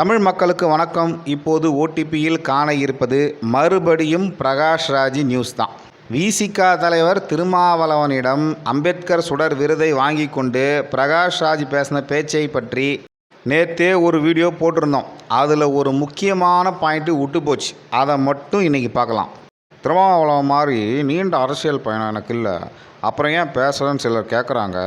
தமிழ் மக்களுக்கு வணக்கம். இப்போது ஓடிபியில் காண இருப்பது மறுபடியும் பிரகாஷ் ராஜ் நியூஸ் தான். விசிக தலைவர் திருமாவளவனிடம் அம்பேத்கர் சுடர் விருதை வாங்கி கொண்டு பிரகாஷ் ராஜ் பேசின பேச்சை பற்றி நேற்றே ஒரு வீடியோ போட்டிருந்தோம். அதில் ஒரு முக்கியமான பாயிண்ட்டு விட்டு போச்சு. அதை மட்டும் இன்றைக்கி பார்க்கலாம். திருமாவளவன் மாதிரி நீண்ட அரசியல் பயணம் எனக்கு இல்லை, அப்புறம் ஏன் பேசுகிறேன்னு சிலர் கேட்குறாங்க.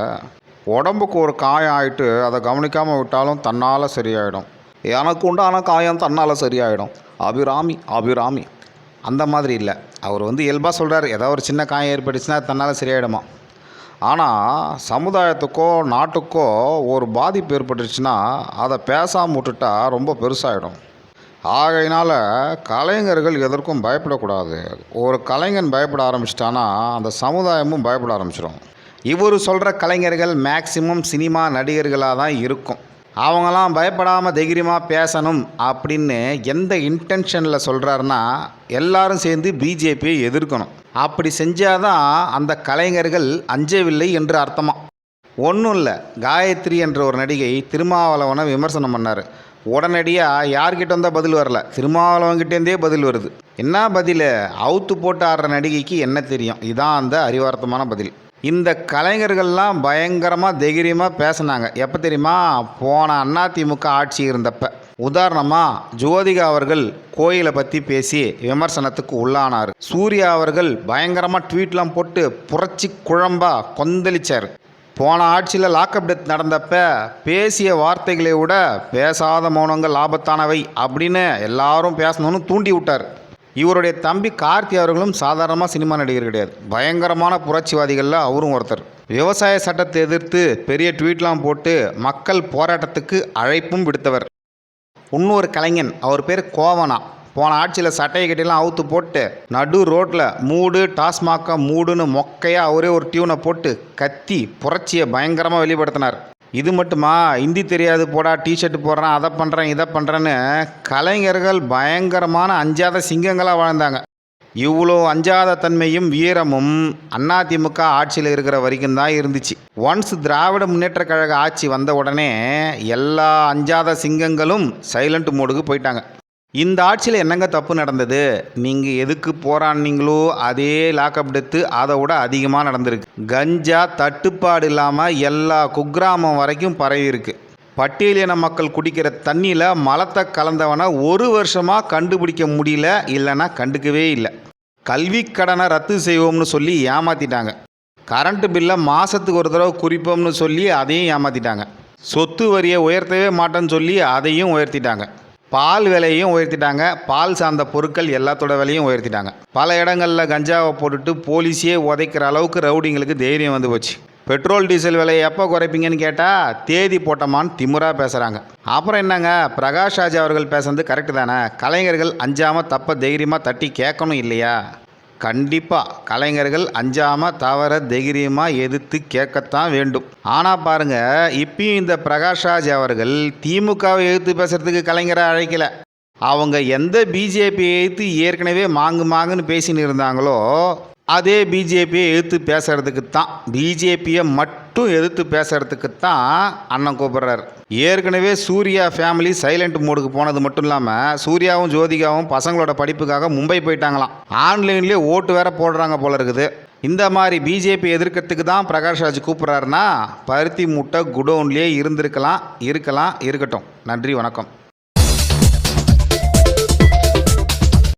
உடம்புக்கு ஒரு காயம் ஆகிட்டு அதை கவனிக்காமல் விட்டாலும் தன்னால் சரியாயிடும். எனக்கு உண்டான காயம் தன்னால் சரியாயிடும். அபிராமி அந்த மாதிரி இல்லை. அவர் இயல்பாக சொல்கிறார், ஏதாவது ஒரு சின்ன காயம் ஏற்பட்டுச்சுன்னா தன்னால் சரியாயிடுமா. ஆனால் சமுதாயத்துக்கோ நாட்டுக்கோ ஒரு பாதிப்பு ஏற்பட்டுச்சுன்னா அதை பேசாமல் விட்டுட்டா ரொம்ப பெருசாகிடும். ஆகையினால் கலைஞர்கள் எதற்கும் பயப்படக்கூடாது. ஒரு கலைஞன் பயப்பட ஆரம்பிச்சிட்டானா அந்த சமுதாயமும் பயப்பட ஆரம்பிச்சிடும். இவர் சொல்கிற கலைஞர்கள் மேக்சிமம் சினிமா நடிகர்களாக தான் இருக்கும். அவங்களாம் பயப்படாமல் தைரியமாக பேசணும் அப்படின்னு எந்த இன்டென்ஷனில் சொல்கிறாருன்னா, எல்லாரும் சேர்ந்து பிஜேபியை எதிர்க்கணும். அப்படி செஞ்சாதான் அந்த கலைஞர்கள் அஞ்சவில்லை என்று அர்த்தமாக. ஒன்றும் இல்லை, காயத்ரி என்ற ஒரு நடிகை திருமாவளவனை விமர்சனம் பண்ணார். உடனடியாக யார்கிட்ட வந்தால் பதில் வரல, திருமாவளவன்கிட்டேருந்தே பதில் வருது. என்ன பதில்? அவுத்து போட்டு ஆடுற நடிகைக்கு என்ன தெரியும்? இதான் அந்த அறிவார்த்தமான பதில். இந்த கலைஞர்கள்லாம் பயங்கரமாக தைரியமாக பேசினாங்க. எப்போ தெரியுமா? போன அதிமுக ஆட்சி இருந்தப்ப. உதாரணமாக ஜோதிகா அவர்கள் கோயிலை பற்றி பேசி விமர்சனத்துக்கு உள்ளானார். சூர்யா அவர்கள் பயங்கரமாக ட்வீட்லாம் போட்டு புரட்சி குழம்பா கொந்தளிச்சார். போன ஆட்சியில் லாக்அப் டெத் நடந்தப்ப பேசிய வார்த்தைகளை விட பேசாத மௌனங்கள் ஆபத்தானவை அப்படின்னு எல்லாரும் பேசணும்னு தூண்டி விட்டார். இவருடைய தம்பி கார்த்தி அவர்களும் சாதாரணமாக சினிமா நடிகர் கிடையாது, பயங்கரமான புரட்சிவாதிகளில் அவரும் ஒருத்தர். விவசாய சட்டத்தை எதிர்த்து பெரிய ட்வீட்லாம் போட்டு மக்கள் போராட்டத்துக்கு அழைப்பும் விடுத்தவர். இன்னொரு கலைஞன், அவர் பேர் கோவனா. போன ஆட்சியில் சட்டையை கட்டிலாம் அவுத்து போட்டு நடு ரோட்டில் மூடு டாஸ்மாகா மூடுன்னு மொக்கையாக அவரே ஒரு டியூனை போட்டு கத்தி புரட்சியை பயங்கரமாக வெளிப்படுத்தினார். இது மட்டுமா, ஹிந்தி தெரியாது போடா, டிஷர்ட் போடுறேன், அதை பண்ணுறேன் இதை பண்ணுறேன்னு கலைஞர்கள் பயங்கரமான அஞ்சாத சிங்கங்களாக வாழ்ந்தாங்க. இவ்வளோ அஞ்சாத தன்மையும் வீரமும் அதிமுக ஆட்சியில் இருக்கிற வரைக்கும் தான் இருந்துச்சு. ஒன்ஸ் திராவிட முன்னேற்ற கழக ஆட்சி வந்த உடனே எல்லா அஞ்சாத சிங்கங்களும் சைலண்ட் மோடுக்கு போயிட்டாங்க. இந்த ஆட்சியில் என்னங்க தப்பு நடந்தது? நீங்கள் எதுக்கு போராடினீங்களோ அதே லாக்அப் டெத்து அதை விட அதிகமாக நடந்திருக்கு. கஞ்சா தட்டுப்பாடு இல்லாமல் எல்லா குக்கிராமம் வரைக்கும் பரவி இருக்கு. பட்டியலின மக்கள் குடிக்கிற தண்ணியில் மலத்தை கலந்தவனை ஒரு வருஷமாக கண்டுபிடிக்க முடியல, இல்லைன்னா கண்டுக்கவே இல்லை. கல்வி கடனை ரத்து செய்வோம்னு சொல்லி ஏமாற்றிட்டாங்க. கரண்ட்டு பில்லை மாதத்துக்கு ஒரு தடவை குறிப்போம்னு சொல்லி அதையும் ஏமாற்றிட்டாங்க. சொத்து வரியை உயர்த்தவே மாட்டேன்னு சொல்லி அதையும் உயர்த்திட்டாங்க. பால் விலையும் உயர்த்திட்டாங்க. பால் சார்ந்த பொருட்கள் எல்லாத்தோட விலையும் உயர்த்திட்டாங்க. பல இடங்களில் கஞ்சாவை போட்டுட்டு போலீஸே உதைக்கிற அளவுக்கு ரவுடிங்களுக்கு தைரியம் வந்து போச்சு. பெட்ரோல் டீசல் விலையை எப்போ குறைப்பீங்கன்னு கேட்டால் தேதி போட்டமான்னு திமுறாக பேசுகிறாங்க. அப்புறம் என்னங்க, பிரகாஷ் ராஜ் அவர்கள் பேசுறது கரெக்டு தானே? கலைஞர்கள் அஞ்சாமல் தப்ப தைரியமாக தட்டி கேட்கணும் இல்லையா? கண்டிப்பாக கலைஞர்கள் அஞ்சாமல் தவற தைரியமாக எதிர்த்து கேட்கத்தான் வேண்டும். ஆனால் பாருங்கள், இப்பயும் இந்த பிரகாஷ் ராஜ் அவர்கள் திமுகவை எதிர்த்து பேசுகிறதுக்கு கலைஞரை அழைக்கலை. அவங்க எந்த பிஜேபியை எதிர்த்து ஏற்கனவே மாங்குன்னு பேசின்னு இருந்தாங்களோ அதே பிஜேபியை எதிர்த்து பேசுகிறதுக்கு தான், பிஜேபியை மட்டும் எதிர்த்து பேசுகிறதுக்கு தான் அண்ணன் கூப்பிட்றாரு. ஏற்கனவே சூர்யா ஃபேமிலி சைலண்ட் மோடுக்கு போனது மட்டும் இல்லாமல் சூர்யாவும் ஜோதிகாவும் பசங்களோட படிப்புக்காக மும்பை போயிட்டாங்களாம். ஆன்லைன்லேயே ஓட்டு வேற போடுறாங்க போல இருக்குது. இந்த மாதிரி பிஜேபி எதிர்க்கிறதுக்கு தான் பிரகாஷ் ராஜ் கூப்பிட்றாருன்னா பருத்தி மூட்டை குடோன்லேயே இருக்கட்டும். நன்றி, வணக்கம்.